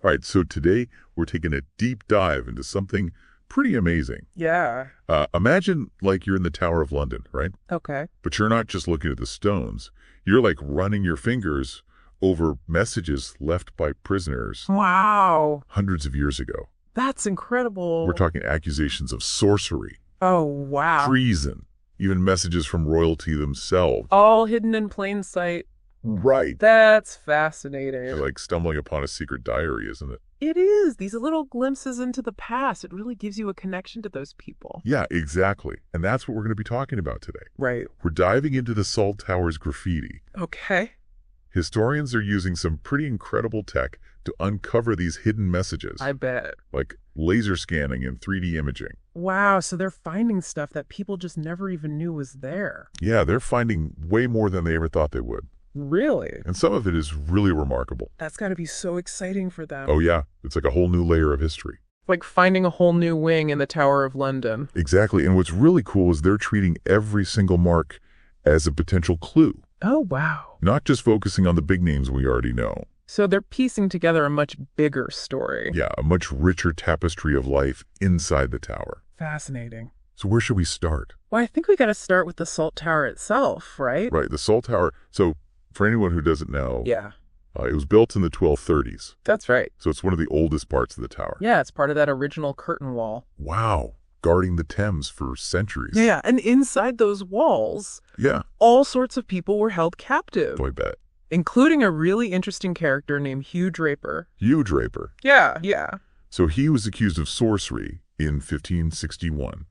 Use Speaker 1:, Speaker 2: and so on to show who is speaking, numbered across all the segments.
Speaker 1: All right, so today we're taking a deep dive into something pretty amazing.
Speaker 2: Yeah.
Speaker 1: Imagine like you're in the Tower of London, right?
Speaker 2: Okay.
Speaker 1: But you're not just looking at the stones. You're like running your fingers over messages left by prisoners
Speaker 2: Wow.
Speaker 1: hundreds of years ago.
Speaker 2: That's incredible.
Speaker 1: We're talking accusations of sorcery,
Speaker 2: Oh, wow.
Speaker 1: treason, even messages from royalty themselves.
Speaker 2: All hidden in plain sight.
Speaker 1: Right.
Speaker 2: That's fascinating.
Speaker 1: You're like stumbling upon a secret diary, isn't it?
Speaker 2: It is. These little glimpses into the past. It really gives you a connection to those people.
Speaker 1: Yeah, exactly. And that's what we're going to be talking about today.
Speaker 2: Right.
Speaker 1: We're diving into the Salt Tower's graffiti.
Speaker 2: Okay.
Speaker 1: Historians are using some pretty incredible tech to uncover these hidden messages,
Speaker 2: I bet.
Speaker 1: like laser scanning and 3D imaging.
Speaker 2: Wow. So they're finding stuff that people just never even knew was there.
Speaker 1: Yeah, they're finding way more than they ever thought they would.
Speaker 2: Really?
Speaker 1: And some of it is really remarkable.
Speaker 2: That's got to be so exciting for them.
Speaker 1: Oh yeah, it's like a whole new layer of history.
Speaker 2: Like finding a whole new wing in the Tower of London.
Speaker 1: Exactly, and what's really cool is they're treating every single mark as a potential clue,
Speaker 2: Oh, wow.
Speaker 1: not just focusing on the big names we already know.
Speaker 2: So they're piecing together a much bigger story.
Speaker 1: Yeah, a much richer tapestry of life inside the tower.
Speaker 2: Fascinating.
Speaker 1: So where should we start?
Speaker 2: Well, I think we got to start with the Salt Tower itself, right?
Speaker 1: Right, the Salt Tower. So for anyone who doesn't know,
Speaker 2: Yeah,
Speaker 1: it was built in the 1230s.
Speaker 2: that's right.
Speaker 1: So it's one of the oldest parts of the tower.
Speaker 2: Yeah, it's part of that original curtain wall.
Speaker 1: Wow, guarding the Thames for centuries.
Speaker 2: Yeah, and inside those walls,
Speaker 1: Yeah,
Speaker 2: all sorts of people were held captive,
Speaker 1: I bet.
Speaker 2: including a really interesting character named Hew Draper.
Speaker 1: Hew Draper.
Speaker 2: Yeah,
Speaker 1: So he was accused of sorcery in 1561.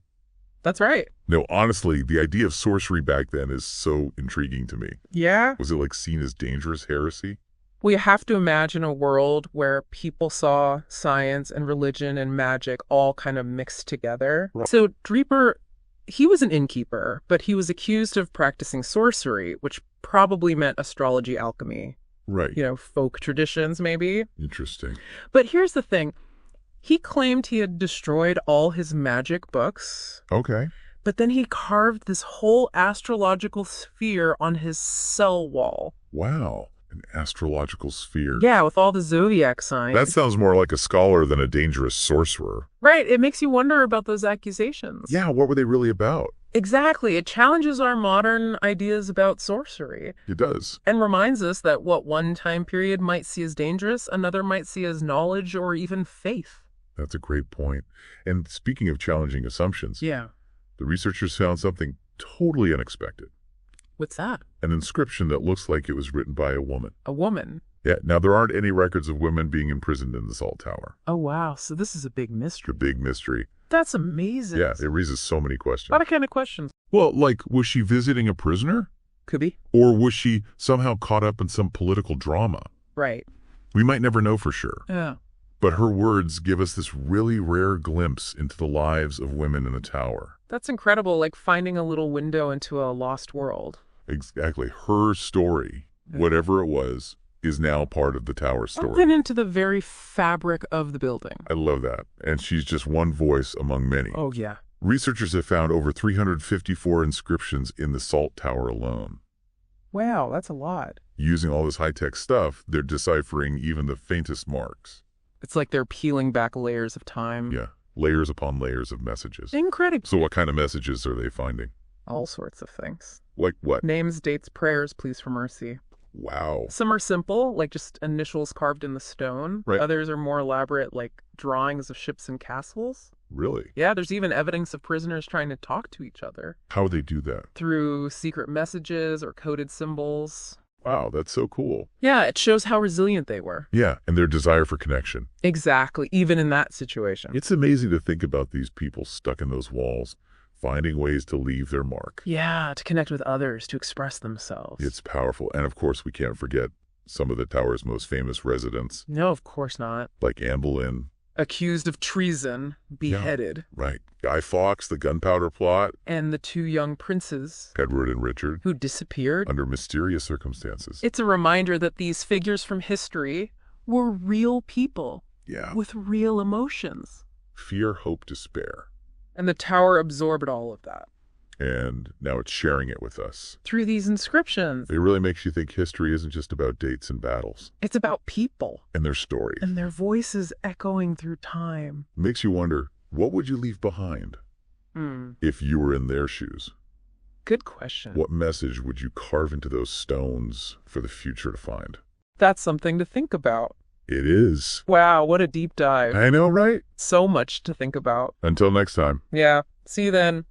Speaker 2: that's right.
Speaker 1: No, honestly, the idea of sorcery back then is so intriguing to me.
Speaker 2: Yeah.
Speaker 1: Was it like seen as dangerous heresy?
Speaker 2: We have to imagine a world where people saw science and religion and magic all kind of mixed together.
Speaker 1: Right.
Speaker 2: So Draper, he was an innkeeper, but he was accused of practicing sorcery, which probably meant astrology, alchemy,
Speaker 1: Right.
Speaker 2: folk traditions maybe.
Speaker 1: Interesting.
Speaker 2: But here's the thing. He claimed he had destroyed all his magic books,
Speaker 1: Okay.
Speaker 2: but then he carved this whole astrological sphere on his cell wall.
Speaker 1: Wow. An astrological sphere.
Speaker 2: Yeah, with all the zodiac signs.
Speaker 1: That sounds more like a scholar than a dangerous sorcerer.
Speaker 2: Right, it makes you wonder about those accusations.
Speaker 1: Yeah, what were they really about?
Speaker 2: Exactly, it challenges our modern ideas about sorcery
Speaker 1: It does.
Speaker 2: and reminds us that what one time period might see as dangerous, another might see as knowledge or even faith.
Speaker 1: That's a great point. And speaking of challenging assumptions,
Speaker 2: Yeah.
Speaker 1: the researchers found something totally unexpected.
Speaker 2: What's that?
Speaker 1: An inscription that looks like it was written by a woman.
Speaker 2: A woman.
Speaker 1: Yeah, now there aren't any records of women being imprisoned in the Salt Tower.
Speaker 2: Oh, wow, so this is a big
Speaker 1: The
Speaker 2: mystery.
Speaker 1: big mystery.
Speaker 2: That's amazing.
Speaker 1: Yeah, it raises so many
Speaker 2: A
Speaker 1: questions.
Speaker 2: lot of kind of questions.
Speaker 1: Well, like, was she visiting a prisoner?
Speaker 2: Could be.
Speaker 1: Or was she somehow caught up in some political drama?
Speaker 2: Right.
Speaker 1: We might never know for sure.
Speaker 2: Yeah.
Speaker 1: But her words give us this really rare glimpse into the lives of women in the tower.
Speaker 2: That's incredible, like finding a little window into a lost world.
Speaker 1: Exactly. Her story, whatever it was, is now part of the tower story.
Speaker 2: Woven into the very fabric of the building.
Speaker 1: I love that. And she's just one voice among many.
Speaker 2: Oh, yeah.
Speaker 1: Researchers have found over 354 inscriptions in the Salt Tower alone.
Speaker 2: Wow, that's a lot.
Speaker 1: Using all this high-tech stuff, they're deciphering even the faintest marks.
Speaker 2: It's like they're peeling back layers of time.
Speaker 1: Yeah, layers upon layers of messages.
Speaker 2: Incredible.
Speaker 1: So what kind of messages are they finding?
Speaker 2: All sorts of things.
Speaker 1: Like what?
Speaker 2: Names, dates, prayers, pleas for mercy.
Speaker 1: Wow.
Speaker 2: Some are simple, like just initials carved in the stone.
Speaker 1: Right.
Speaker 2: Others are more elaborate, like drawings of ships and castles.
Speaker 1: Really?
Speaker 2: Yeah, there's even evidence of prisoners trying to talk to each other
Speaker 1: How would they do that?
Speaker 2: through secret messages or coded symbols.
Speaker 1: Wow, that's so cool.
Speaker 2: Yeah, it shows how resilient they were.
Speaker 1: Yeah, and their desire for connection.
Speaker 2: Exactly, even in that situation.
Speaker 1: It's amazing to think about these people stuck in those walls, finding ways to leave their mark.
Speaker 2: Yeah, to connect with others, to express themselves.
Speaker 1: It's powerful. And of course, we can't forget some of the tower's most famous residents,
Speaker 2: No, of course not.
Speaker 1: like Anne Boleyn.
Speaker 2: Accused of treason, beheaded.
Speaker 1: Right. Guy Fawkes, the gunpowder plot,
Speaker 2: And the two young princes
Speaker 1: Edward and Richard,
Speaker 2: who disappeared.
Speaker 1: under mysterious circumstances.
Speaker 2: It's a reminder that these figures from history were real people
Speaker 1: Yeah.
Speaker 2: with real emotions.
Speaker 1: Fear, hope, despair.
Speaker 2: And the tower absorbed all of that.
Speaker 1: And now it's sharing it with us.
Speaker 2: Through these inscriptions.
Speaker 1: It really makes you think history isn't just about dates and battles.
Speaker 2: It's about people.
Speaker 1: And their stories.
Speaker 2: And their voices echoing through time.
Speaker 1: Makes you wonder, what would you leave behind if you were in their shoes?
Speaker 2: Good question.
Speaker 1: What message would you carve into those stones for the future to find?
Speaker 2: That's something to think about.
Speaker 1: It is.
Speaker 2: Wow, what a deep dive.
Speaker 1: I know, right?
Speaker 2: So much to think about.
Speaker 1: Until next time.
Speaker 2: Yeah. See you then.